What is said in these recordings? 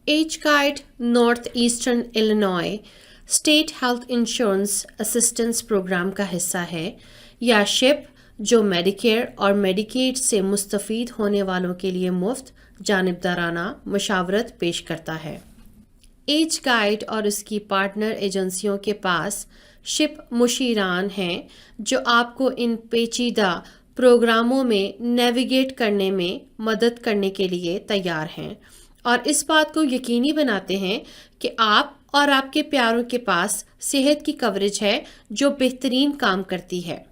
Age guide north eastern Illinois state health insurance assistance program کا حصہ ہے، یا شپ، جو میڈیکیئر اور میڈیکیڈ سے مستفید ہونے والوں کے لیے مفت جانبدارانہ مشاورت پیش کرتا ہے۔ ایج گائیڈ اور اس کی پارٹنر ایجنسیوں کے پاس شپ مشیران ہیں جو آپ کو ان پیچیدہ پروگراموں میں نیویگیٹ کرنے میں مدد کرنے کے لیے تیار ہیں، اور اس بات کو یقینی بناتے ہیں کہ آپ اور آپ کے پیاروں کے پاس صحت کی کوریج ہے جو بہترین کام کرتی ہے۔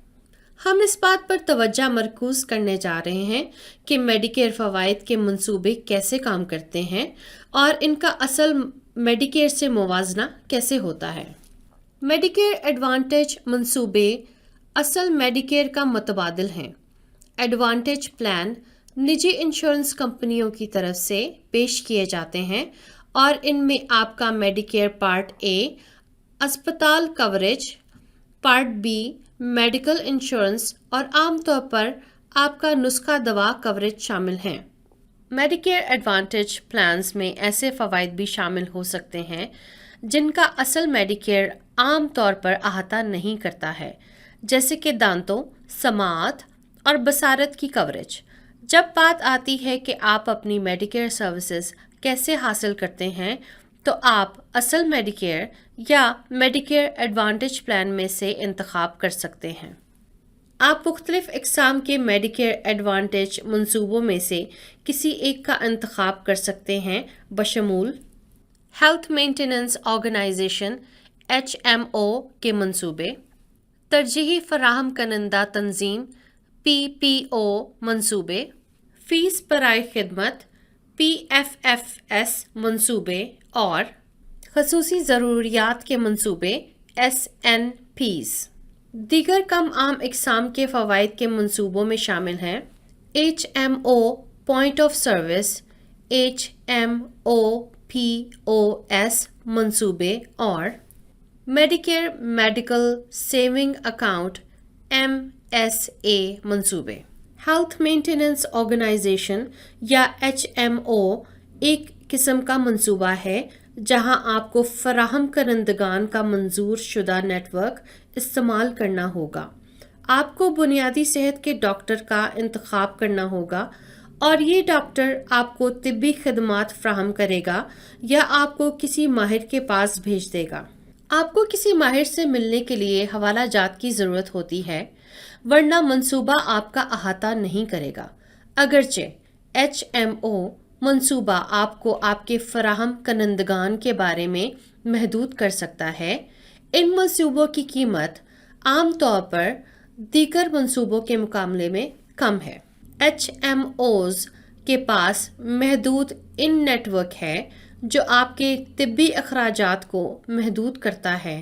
ہم اس بات پر توجہ مرکوز کرنے جا رہے ہیں کہ میڈیکیئر فوائد کے منصوبے کیسے کام کرتے ہیں اور ان کا اصل میڈیکیئر سے موازنہ کیسے ہوتا ہے۔ میڈیکیئر ایڈوانٹیج منصوبے اصل میڈیکیئر کا متبادل ہیں۔ ایڈوانٹیج پلان نجی انشورنس کمپنیوں کی طرف سے پیش کیے جاتے ہیں اور ان میں آپ کا میڈیکیئر پارٹ اے اسپتال coverage, part B medical insurance اور عام طور پر آپ کا نسخہ دوا کوریج شامل ہیں۔ میڈیکیئر ایڈوانٹیج پلانز میں ایسے فوائد بھی شامل ہو سکتے ہیں جن کا اصل میڈیکیئر عام طور پر احاطہ نہیں کرتا ہے، جیسے کہ دانتوں، سماعت اور بصارت کی کوریج۔ جب بات آتی ہے کہ آپ اپنی میڈیکیئر سروسز کیسے حاصل کرتے ہیں، تو آپ اصل میڈیکیئر یا میڈیکیئر ایڈوانٹیج پلان میں سے انتخاب کر سکتے ہیں۔ آپ مختلف اقسام کے میڈیکیئر ایڈوانٹیج منصوبوں میں سے کسی ایک کا انتخاب کر سکتے ہیں، بشمول ہیلتھ مینٹیننس آرگنائزیشن (HMO) کے منصوبے، ترجیحی فراہم کنندہ تنظیم منصوبے، فیس برائے خدمت (PFFS) منصوبے اور خصوصی ضروریات کے منصوبے (SNPs). دیگر کم عام اقسام کے فوائد کے منصوبوں میں شامل ہیں HMO point of service (HMOPOS) منصوبے اور Medicare medical saving account (MSA) منصوبے۔ ہیلتھ مینٹیننس آرگنائزیشن یا HMO ایک قسم کا منصوبہ ہے جہاں آپ کو فراہم کنندگان کا منظور شدہ نیٹ ورک استعمال کرنا ہوگا۔ آپ کو بنیادی صحت کے ڈاکٹر کا انتخاب کرنا ہوگا اور یہ ڈاکٹر آپ کو طبی خدمات فراہم کرے گا یا آپ کو کسی ماہر کے پاس بھیج دے گا۔ آپ کو کسی ماہر سے ملنے کے لیے حوالہ جات کی ضرورت ہوتی ہے، ورنہ منصوبہ آپ کا احاطہ نہیں کرے گا۔ اگرچہ HMO منصوبہ آپ کو آپ کے فراہم کنندگان کے بارے میں محدود کر سکتا ہے، ان منصوبوں کی قیمت عام طور پر دیگر منصوبوں کے مقابلے میں کم ہے۔ HMOs کے پاس محدود ان نیٹ ورک ہے جو آپ کے طبی اخراجات کو محدود کرتا ہے۔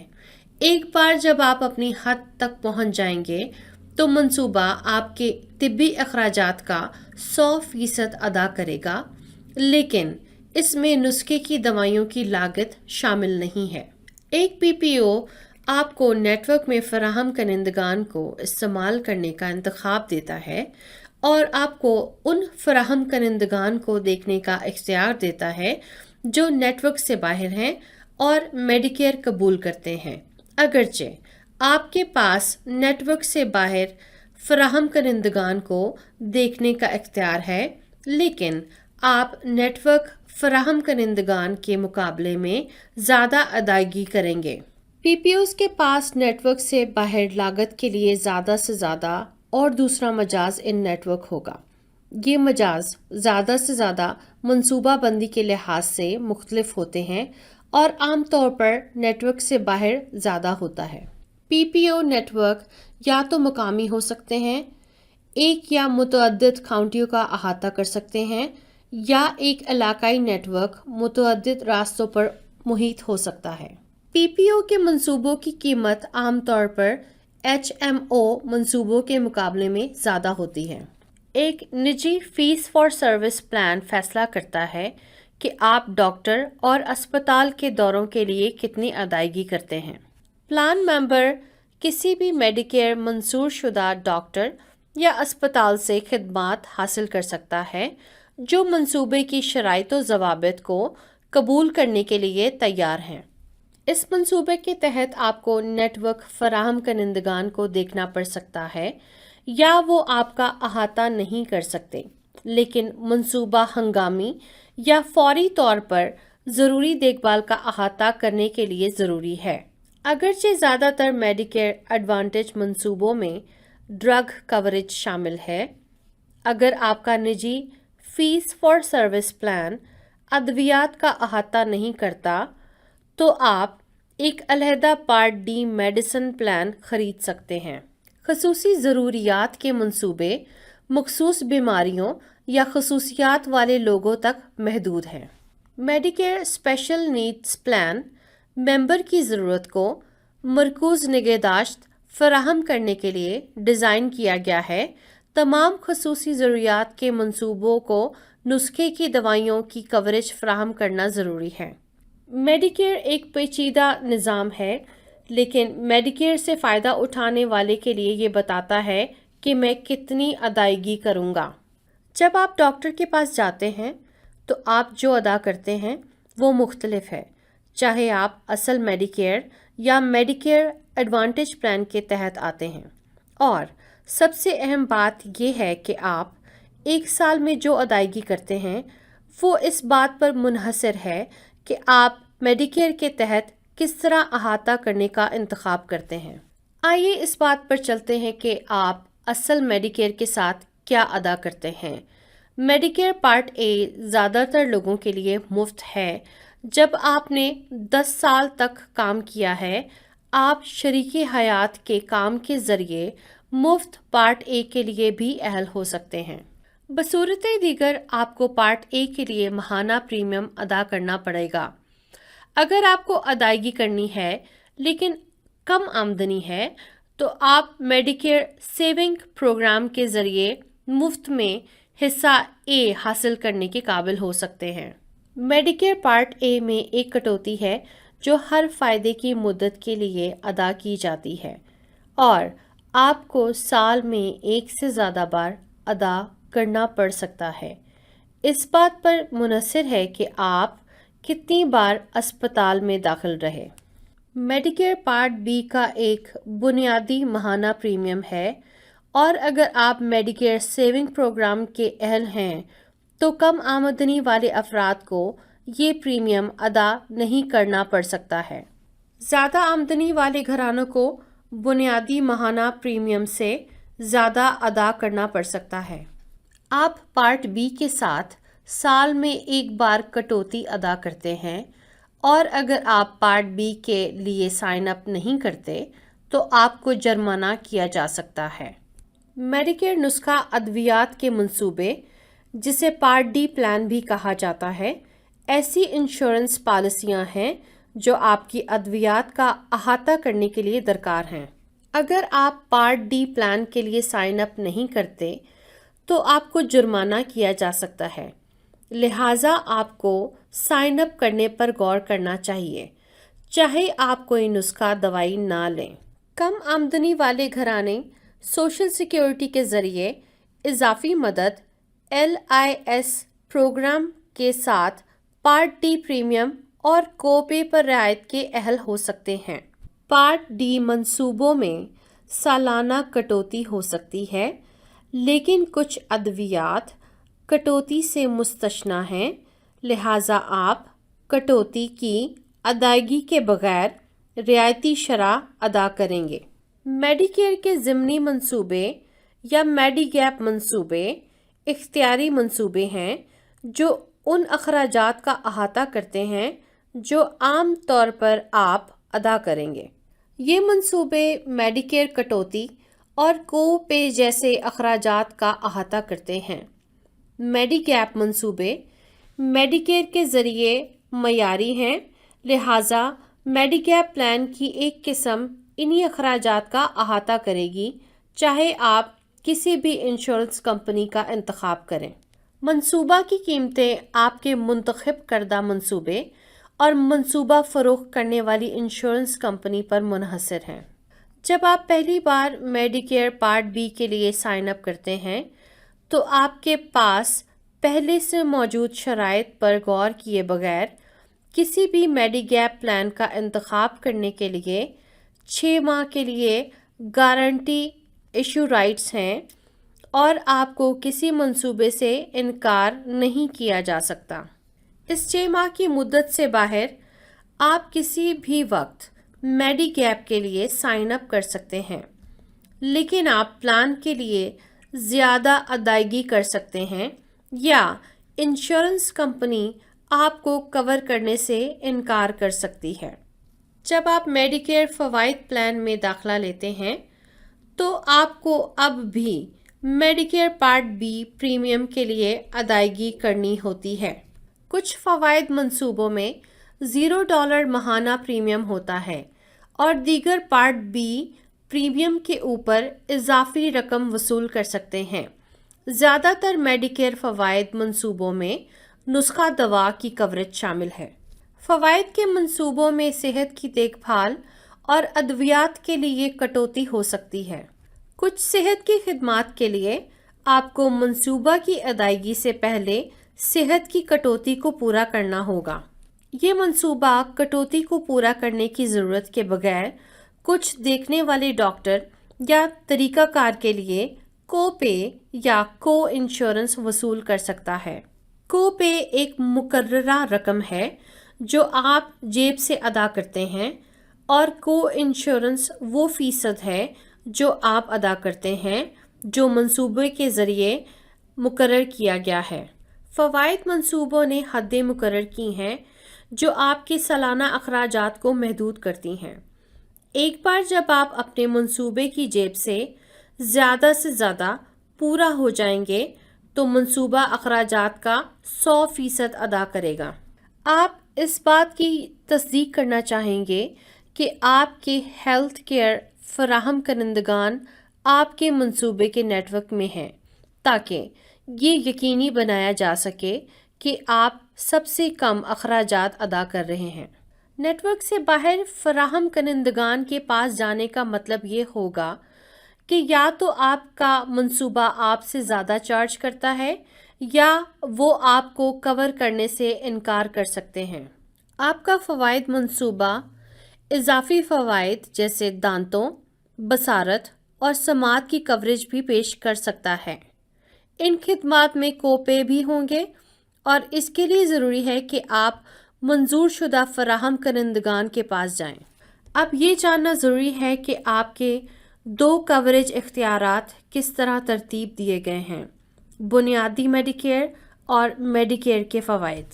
ایک بار جب آپ اپنی حد تک پہنچ جائیں گے تو منصوبہ آپ کے طبی اخراجات کا 100% ادا کرے گا، لیکن اس میں نسخے کی دوائیوں کی لاگت شامل نہیں ہے۔ ایک PPO آپ کو نیٹ ورک میں فراہم کنندگان کو استعمال کرنے کا انتخاب دیتا ہے اور آپ کو ان فراہم کنندگان کو دیکھنے کا اختیار دیتا ہے جو نیٹ ورک سے باہر ہیں اور میڈیکیئر قبول کرتے ہیں۔ اگرچہ آپ کے پاس نیٹ ورک سے باہر فراہم کنندگان کو دیکھنے کا اختیار ہے، لیکن آپ نیٹ ورک فراہم کنندگان کے مقابلے میں زیادہ ادائیگی کریں گے۔ PPOs کے پاس نیٹ ورک سے باہر لاگت کے لیے زیادہ سے زیادہ اور دوسرا مجاز ان نیٹ ورک ہوگا۔ یہ مجاز زیادہ سے زیادہ منصوبہ بندی کے لحاظ سے مختلف ہوتے ہیں اور عام طور پر نیٹ ورک سے باہر زیادہ ہوتا ہے۔ PPO نیٹ ورک یا تو مقامی ہو سکتے ہیں، ایک یا متعدد کاؤنٹیوں کا احاطہ کر سکتے ہیں، یا ایک علاقائی نیٹ ورک متعدد راستوں پر محیط ہو سکتا ہے۔ PPO کے منصوبوں کی قیمت عام طور پر HMO منصوبوں کے مقابلے میں زیادہ ہوتی ہے۔ ایک نجی فیس فار سروس پلان فیصلہ کرتا ہے کہ آپ ڈاکٹر اور اسپتال کے دوروں کے لیے کتنی ادائیگی کرتے ہیں۔ پلان ممبر کسی بھی میڈیکیئر منظور شدہ ڈاکٹر یا اسپتال سے خدمات حاصل کر سکتا ہے جو منصوبے کی شرائط و ضوابط کو قبول کرنے کے لیے تیار ہیں۔ اس منصوبے کے تحت آپ کو نیٹ ورک فراہم کنندگان کو دیکھنا پڑ سکتا ہے یا وہ آپ کا احاطہ نہیں کر سکتے، لیکن منصوبہ ہنگامی یا فوری طور پر ضروری دیکھ بھال کا احاطہ کرنے کے لیے ضروری ہے۔ اگرچہ زیادہ تر میڈیکیئر ایڈوانٹیج منصوبوں میں ڈرگ کوریج شامل ہے، اگر آپ کا نجی فیس فار سروس پلان ادویات کا احاطہ نہیں کرتا تو آپ ایک علیحدہ پارٹ ڈی میڈیسن پلان خرید سکتے ہیں۔ خصوصی ضروریات کے منصوبے مخصوص بیماریوں یا خصوصیات والے لوگوں تک محدود ہیں۔ میڈیکیئر اسپیشل نیڈز پلان ممبر کی ضرورت کو مرکوز نگہداشت فراہم کرنے کے لیے ڈیزائن کیا گیا ہے۔ تمام خصوصی ضروریات کے منصوبوں کو نسخے کی دوائیوں کی کوریج فراہم کرنا ضروری ہے۔ میڈیکیئر ایک پیچیدہ نظام ہے، لیکن میڈیکیئر سے فائدہ اٹھانے والے کے لیے یہ بتاتا ہے کہ میں کتنی ادائیگی کروں گا۔ جب آپ ڈاکٹر کے پاس جاتے ہیں تو آپ جو ادا کرتے ہیں وہ مختلف ہے، چاہے آپ اصل میڈیکیئر یا میڈیکیئر ایڈوانٹیج پلان کے تحت آتے ہیں، اور سب سے اہم بات یہ ہے کہ آپ ایک سال میں جو ادائیگی کرتے ہیں وہ اس بات پر منحصر ہے کہ آپ میڈیکیئر کے تحت کس طرح احاطہ کرنے کا انتخاب کرتے ہیں۔ آئیے اس بات پر چلتے ہیں کہ آپ اصل میڈیکیئر کے ساتھ کیا ادا کرتے ہیں۔ میڈیکیئر پارٹ اے زیادہ تر لوگوں کے لیے مفت ہے۔ جب آپ نے 10 سال تک کام کیا ہے، آپ شریک حیات کے کام کے ذریعے مفت پارٹ اے کے لیے بھی اہل ہو سکتے ہیں۔ بصورت دیگر آپ کو پارٹ اے کے لیے ماہانہ پریمیم ادا کرنا پڑے گا۔ اگر آپ کو ادائیگی کرنی ہے لیکن کم آمدنی ہے تو آپ میڈیکیئر سیونگ پروگرام کے ذریعے مفت میں حصہ اے حاصل کرنے کے قابل ہو سکتے ہیں۔ میڈیکیئر پارٹ اے میں ایک کٹوتی ہے جو ہر فائدے کی مدت کے لیے ادا کی جاتی ہے، اور آپ کو سال میں ایک سے زیادہ بار ادا کرنا پڑ سکتا ہے۔ اس بات پر منحصر ہے کہ آپ کتنی بار اسپتال میں داخل رہے۔ میڈیکیئر پارٹ بی کا ایک بنیادی ماہانہ پریمیم ہے، اور اگر آپ میڈیکیئر سیونگ پروگرام کے اہل ہیں تو کم آمدنی والے افراد کو یہ پریمیم ادا نہیں کرنا پڑ سکتا ہے۔ زیادہ آمدنی والے گھرانوں کو بنیادی ماہانہ پریمیم سے زیادہ ادا کرنا پڑ سکتا ہے۔ آپ پارٹ بی کے ساتھ سال میں ایک بار کٹوتی ادا کرتے ہیں، اور اگر آپ پارٹ بی کے لیے سائن اپ نہیں کرتے تو آپ کو جرمانہ کیا جا سکتا ہے۔ میڈیکیئر نسخہ ادویات کے منصوبے، جسے پارٹ ڈی پلان بھی کہا جاتا ہے، ایسی انشورنس پالیسیاں ہیں جو آپ کی ادویات کا احاطہ کرنے کے لیے درکار ہیں۔ اگر آپ پارٹ ڈی پلان کے لیے سائن اپ نہیں کرتے تو آپ کو جرمانہ کیا جا سکتا ہے، لہٰذا آپ کو سائن اپ کرنے پر غور کرنا چاہیے، چاہے آپ کوئی نسخہ دوائی نہ لیں۔ کم آمدنی والے گھرانے سوشل سیکیورٹی کے ذریعے اضافی مدد LIS پروگرام کے ساتھ پارٹ ڈی پریمیم اور کوپے پر رعایت کے اہل ہو سکتے ہیں۔ پارٹ ڈی منصوبوں میں سالانہ کٹوتی ہو سکتی ہے، لیکن کچھ ادویات کٹوتی سے مستثنیٰ ہیں، لہٰذا آپ کٹوتی کی ادائیگی کے بغیر رعایتی شرح ادا کریں گے۔ میڈیکیئر کے ضمنی منصوبے یا میڈی گیپ منصوبے اختیاری منصوبے ہیں جو ان اخراجات کا احاطہ کرتے ہیں جو عام طور پر آپ ادا کریں گے۔ یہ منصوبے میڈیکیئر کٹوتی اور کو پے جیسے اخراجات کا احاطہ کرتے ہیں۔ میڈی گیپ منصوبے میڈیکیئر کے ذریعے معیاری ہیں، لہٰذا میڈی گیپ پلان کی ایک قسم انہی اخراجات کا احاطہ کرے گی، چاہے آپ کسی بھی انشورنس کمپنی کا انتخاب کریں۔ منصوبہ کی قیمتیں آپ کے منتخب کردہ منصوبے اور منصوبہ فروخت کرنے والی انشورنس کمپنی پر منحصر ہیں۔ جب آپ پہلی بار میڈیکیئر پارٹ بی کے لیے سائن اپ کرتے ہیں تو آپ کے پاس پہلے سے موجود شرائط پر غور کیے بغیر کسی بھی میڈی گیپ پلان کا انتخاب کرنے کے لیے 6 ماہ کے لیے گارنٹی ایشو رائٹس ہیں اور آپ کو کسی منصوبے سے انکار نہیں کیا جا سکتا۔ اس 6 ماہ کی مدت سے باہر آپ کسی بھی وقت میڈی گیپ کے لیے سائن اپ کر سکتے ہیں، لیکن آپ پلان کے لیے زیادہ ادائیگی کر سکتے ہیں یا انشورنس کمپنی آپ کو کور کرنے سے انکار کر سکتی ہے۔ جب آپ میڈیکیئر فوائد پلان میں داخلہ لیتے ہیں تو آپ کو اب بھی میڈیکیئر پارٹ بی پریمیم کے لیے ادائیگی کرنی ہوتی ہے۔ کچھ فوائد منصوبوں میں $0 ماہانہ پریمیم ہوتا ہے اور دیگر پارٹ بی پریمیم کے اوپر اضافی رقم وصول کر سکتے ہیں۔ زیادہ تر میڈیکیئر فوائد منصوبوں میں نسخہ دوا کی کوریج شامل ہے۔ فوائد کے منصوبوں میں صحت کی دیکھ بھال اور ادویات کے لیے کٹوتی ہو سکتی ہے۔ کچھ صحت کی خدمات کے لیے آپ کو منصوبہ کی ادائیگی سے پہلے صحت کی کٹوتی کو پورا کرنا ہوگا۔ یہ منصوبہ کٹوتی کو پورا کرنے کی ضرورت کے بغیر کچھ دیکھنے والے ڈاکٹر یا طریقہ کار کے لیے کو پے یا کو انشورنس وصول کر سکتا ہے۔ کو پے ایک مقررہ رقم ہے جو آپ جیب سے ادا کرتے ہیں اور کو انشورنس وہ فیصد ہے جو آپ ادا کرتے ہیں جو منصوبے کے ذریعے مقرر کیا گیا ہے۔ فوائد منصوبوں نے حدیں مقرر کی ہیں جو آپ کے سالانہ اخراجات کو محدود کرتی ہیں۔ ایک بار جب آپ اپنے منصوبے کی جیب سے زیادہ پورا ہو جائیں گے تو منصوبہ اخراجات کا 100% ادا کرے گا۔ آپ اس بات کی تصدیق کرنا چاہیں گے کہ آپ کے ہیلتھ کیئر فراہم کنندگان آپ کے منصوبے کے نیٹ ورک میں ہیں تاکہ یہ یقینی بنایا جا سکے کہ آپ سب سے کم اخراجات ادا کر رہے ہیں۔ نیٹ ورک سے باہر فراہم کنندگان کے پاس جانے کا مطلب یہ ہوگا کہ یا تو آپ کا منصوبہ آپ سے زیادہ چارج کرتا ہے یا وہ آپ کو کور کرنے سے انکار کر سکتے ہیں۔ آپ کا فوائد منصوبہ اضافی فوائد جیسے دانتوں، بصارت اور سماعت کی کوریج بھی پیش کر سکتا ہے۔ ان خدمات میں کو پے بھی ہوں گے اور اس کے لیے ضروری ہے کہ آپ منظور شدہ فراہم کنندگان کے پاس جائیں۔ اب یہ جاننا ضروری ہے کہ آپ کے 2 کوریج اختیارات کس طرح ترتیب دیے گئے ہیں: بنیادی میڈیکیئر اور میڈیکیئر کے فوائد۔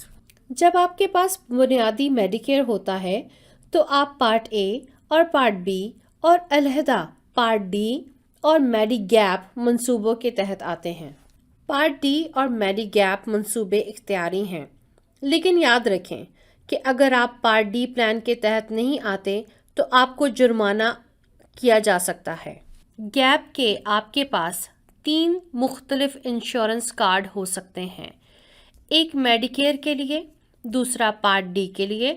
جب آپ کے پاس بنیادی میڈیکیئر ہوتا ہے تو آپ پارٹ اے اور پارٹ بی اور علیحدہ پارٹ ڈی اور میڈی گیپ منصوبوں کے تحت آتے ہیں۔ پارٹ ڈی اور میڈی گیپ منصوبے اختیاری ہیں، لیکن یاد رکھیں کہ اگر آپ پارٹ ڈی پلان کے تحت نہیں آتے تو آپ کو جرمانہ کیا جا سکتا ہے۔ گیپ کے آپ کے پاس 3 مختلف انشورنس کارڈ ہو سکتے ہیں، ایک میڈیکیئر کے لیے، دوسرا پارٹ ڈی کے لیے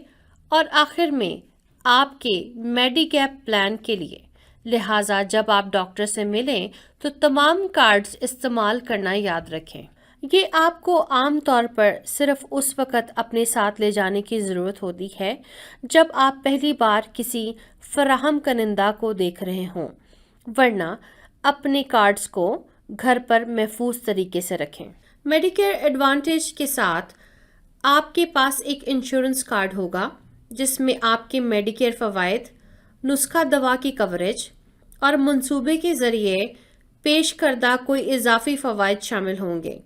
اور آخر میں آپ کے میڈی گیپ پلان کے لیے۔ لہٰذا جب آپ ڈاکٹر سے ملیں تو تمام کارڈز استعمال کرنا یاد رکھیں۔ یہ آپ کو عام طور پر صرف اس وقت اپنے ساتھ لے جانے کی ضرورت ہوتی ہے جب آپ پہلی بار کسی فراہم کنندہ کو دیکھ رہے ہوں، ورنہ اپنے کارڈز کو گھر پر محفوظ طریقے سے رکھیں۔ میڈیکیئر ایڈوانٹیج کے ساتھ آپ کے پاس ایک انشورنس کارڈ ہوگا جس میں آپ کے میڈیکیئر فوائد، نسخہ دوا کی کوریج اور منصوبے کے ذریعے پیش کردہ کوئی اضافی فوائد شامل ہوں گے۔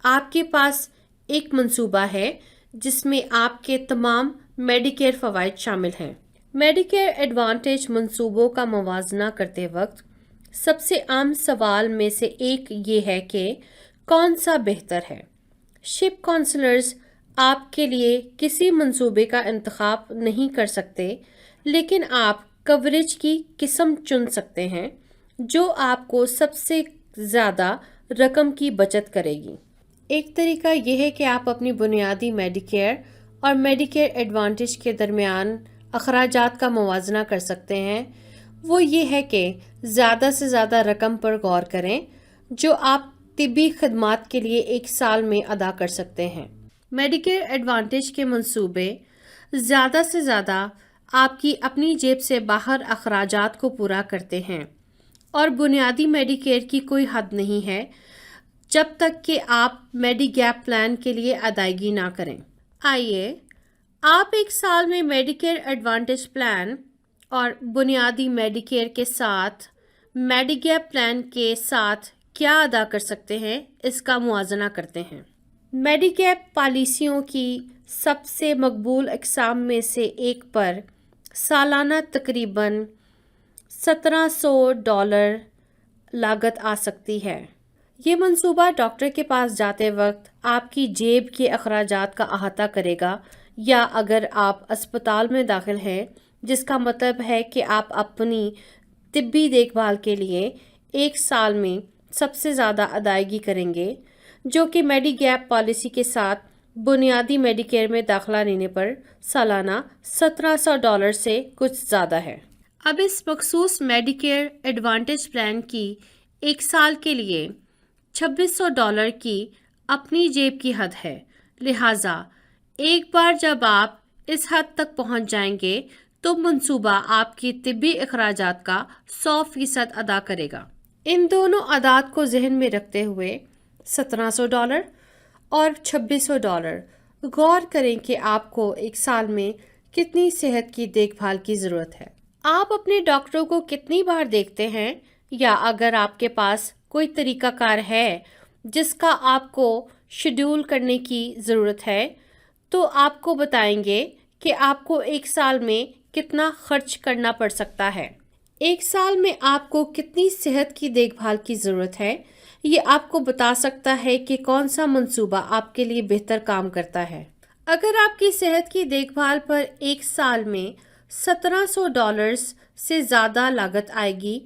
آپ کے پاس ایک منصوبہ ہے جس میں آپ کے تمام میڈیکیئر فوائد شامل ہیں۔ میڈیکیئر ایڈوانٹیج منصوبوں کا موازنہ کرتے وقت سب سے عام سوال میں سے ایک یہ ہے کہ کون سا بہتر ہے۔ شپ کونسلرز آپ کے لیے کسی منصوبے کا انتخاب نہیں کر سکتے، لیکن آپ کوریج کی قسم چن سکتے ہیں جو آپ کو سب سے زیادہ رقم کی بچت کرے گی۔ ایک طریقہ یہ ہے کہ آپ اپنی بنیادی میڈیکیئر اور میڈیکیئر ایڈوانٹیج کے درمیان اخراجات کا موازنہ کر سکتے ہیں۔ وہ یہ ہے کہ زیادہ سے زیادہ رقم پر غور کریں جو آپ طبی خدمات کے لیے 1 سال میں ادا کر سکتے ہیں۔ میڈیکیئر ایڈوانٹیج کے منصوبے زیادہ سے زیادہ آپ کی اپنی جیب سے باہر اخراجات کو پورا کرتے ہیں، اور بنیادی میڈی کیئر کی کوئی حد نہیں ہے جب تک کہ آپ میڈی گیپ پلان کے لیے ادائیگی نہ کریں۔ آئیے آپ ایک سال میں میڈی کیئر ایڈوانٹیج پلان اور بنیادی میڈی کیئر کے ساتھ میڈی گیپ پلان کے ساتھ کیا ادا کر سکتے ہیں اس کا موازنہ کرتے ہیں۔ میڈی گیپ پالیسیوں کی سب سے مقبول اقسام میں سے ایک پر سالانہ تقریباً $1700 لاگت آ سکتی ہے۔ یہ منصوبہ ڈاکٹر کے پاس جاتے وقت آپ کی جیب کے اخراجات کا احاطہ کرے گا، یا اگر آپ اسپتال میں داخل ہیں، جس کا مطلب ہے کہ آپ اپنی طبی دیکھ بھال کے لیے ایک سال میں سب سے زیادہ ادائیگی کریں گے، جو کہ میڈی گیپ پالیسی کے ساتھ بنیادی میڈی کیئر میں داخلہ لینے پر سالانہ $1700 سے کچھ زیادہ ہے۔ اب اس مخصوص میڈی کیئر ایڈوانٹیج پلان کی ایک سال کے لیے $2600 کی اپنی جیب کی حد ہے، لہٰذا ایک بار جب آپ اس حد تک پہنچ جائیں گے تو منصوبہ آپ کی طبی اخراجات کا 100% ادا کرے گا۔ ان دونوں اعداد کو ذہن میں رکھتے ہوئے $1700 اور $2600 غور کریں کہ آپ کو ایک سال میں کتنی صحت کی دیکھ بھال کی ضرورت ہے۔ آپ اپنے ڈاکٹروں کو کتنی بار دیکھتے ہیں، یا اگر آپ کے پاس کوئی طریقہ کار ہے جس کا آپ کو شیڈول کرنے کی ضرورت ہے، تو آپ کو بتائیں گے کہ آپ کو ایک سال میں کتنا خرچ کرنا پڑ سکتا ہے۔ ایک سال میں آپ کو کتنی صحت کی دیکھ بھال کی ضرورت ہے، یہ آپ کو بتا سکتا ہے کہ کون سا منصوبہ آپ کے لیے بہتر کام کرتا ہے۔ اگر آپ کی صحت کی دیکھ بھال پر ایک سال میں $1700 سے زیادہ لاگت آئے گی،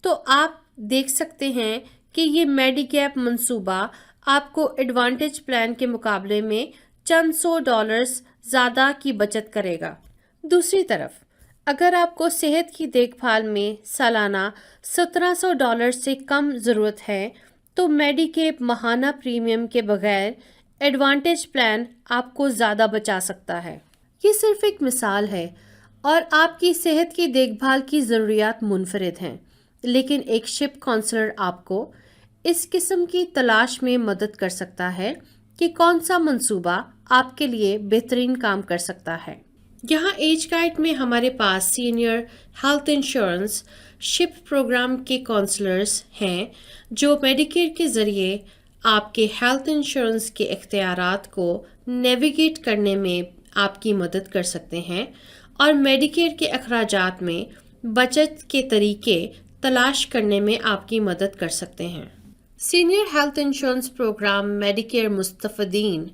تو آپ دیکھ سکتے ہیں کہ یہ میڈی گیپ منصوبہ آپ کو ایڈوانٹیج پلان کے مقابلے میں چند $100 زیادہ کی بچت کرے گا۔ دوسری طرف اگر آپ کو صحت کی دیکھ بھال میں سالانہ $1700 سے کم ضرورت ہے، تو میڈی کیپ ماہانہ پریمیم کے بغیر ایڈوانٹیج پلان آپ کو زیادہ بچا سکتا ہے۔ یہ صرف ایک مثال ہے، اور آپ کی صحت کی دیکھ بھال کی ضروریات منفرد ہیں، لیکن ایک شپ کونسلر آپ کو اس قسم کی تلاش میں مدد کر سکتا ہے کہ کون سا منصوبہ آپ کے لیے بہترین کام کر سکتا ہے۔ یہاں ایج گائیڈ میں ہمارے پاس سینئر ہیلتھ انشورنس شپ پروگرام کے کونسلرز ہیں، جو میڈیکیئر کے ذریعے آپ کے ہیلتھ انشورنس کے اختیارات کو نیویگیٹ کرنے میں آپ کی مدد کر سکتے ہیں، اور میڈیکیئر کے اخراجات میں بچت کے طریقے تلاش کرنے میں آپ کی مدد کر سکتے ہیں۔ Senior health insurance program Medicare مستفیدین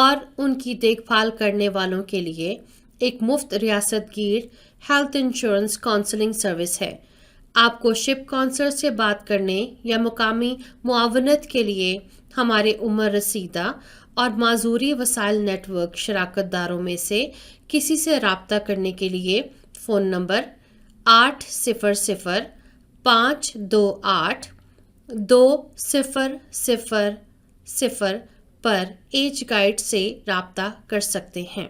اور ان کی دیکھ بھال کرنے والوں کے لیے ایک مفت ریاست گیر ہیلتھ انشورنس کونسلنگ سروس ہے۔ آپ کو شپ کونسلر سے بات کرنے یا مقامی معاونت کے لیے ہمارے عمر رسیدہ اور معذوری وسائل نیٹ ورک شراکت داروں میں سے کسی سے رابطہ کرنے کے لیے فون نمبر 800-528-2000 پر ایج گائیڈ سے رابطہ کر سکتے ہیں۔